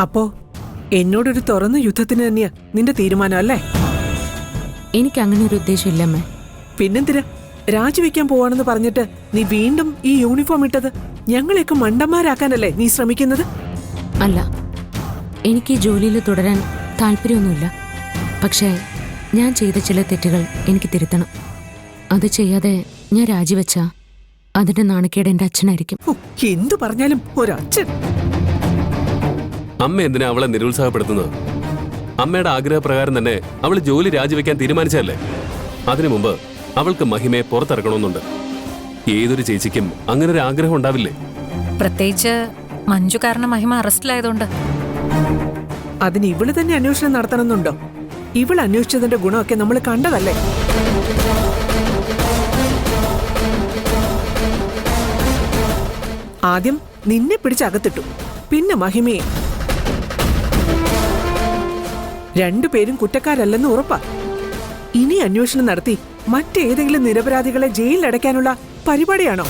അപ്പോ എന്നോടൊരു തുറന്ന യുദ്ധത്തിന് തന്നെയാ നിന്റെ തീരുമാനം അല്ലേ? എനിക്ക് അങ്ങനെ ഒരു ഉദ്ദേശമില്ലമ്മേ. പിന്നെന്തിനാ രാജിവെക്കാൻ പോവാണെന്ന് പറഞ്ഞിട്ട് നീ വീണ്ടും ഈ യൂണിഫോം ഇട്ടത്? ഞങ്ങളെയൊക്കെ മണ്ടന്മാരാക്കാനല്ലേ നീ ശ്രമിക്കുന്നത്? അല്ല, എനിക്ക് ഈ ജോലിയിൽ തുടരാൻ താല്പര്യമൊന്നുമില്ല. പക്ഷേ ഞാൻ ചെയ്ത ചില തെറ്റുകൾ എനിക്ക് തിരുത്തണം. അത് ചെയ്യാതെ ഞാൻ രാജിവെച്ചാ അതിന്റെ നാണക്കേട് എന്റെ അച്ഛനായിരിക്കും. എന്തു പറഞ്ഞാലും ഒരച്ഛൻ. അമ്മ എന്തിനാ അവളെ നിരുത്സാഹപ്പെടുത്തുന്നത്? അമ്മയുടെ ആഗ്രഹപ്രകാരം തന്നെ അവൾ ജോലി രാജിവെക്കാൻ തീരുമാനിച്ചല്ലേ? അതിനു മുമ്പ് അവൾക്ക് മഹിമയെ പുറത്തിറക്കണമെന്നുണ്ട്. ഏതൊരു ചേച്ചിക്കും അങ്ങനെ ഒരു ആഗ്രഹം ഉണ്ടാവില്ലേ? പ്രത്യേകിച്ച് മഞ്ജു കാരണം മഹിമ അറസ്റ്റിലായതുകൊണ്ട്. അതിന് ഇവള് തന്നെ അന്വേഷണം നടത്തണമെന്നുണ്ടോ? ഇവൾ അന്വേഷിച്ചതിന്റെ ഗുണമൊക്കെ നമ്മൾ കണ്ടതല്ലേ? ആദ്യം നിന്നെ പിടിച്ചകത്തിട്ടു, പിന്നെ മഹിമയെ. രണ്ടുപേരും കുറ്റക്കാരല്ലെന്ന് ഉറപ്പാ. ഇനി അന്വേഷണം നടത്തി മറ്റേതെങ്കിലും നിരപരാധികളെ ജയിലിലടയ്ക്കാനുള്ള പരിപാടിയാണോ?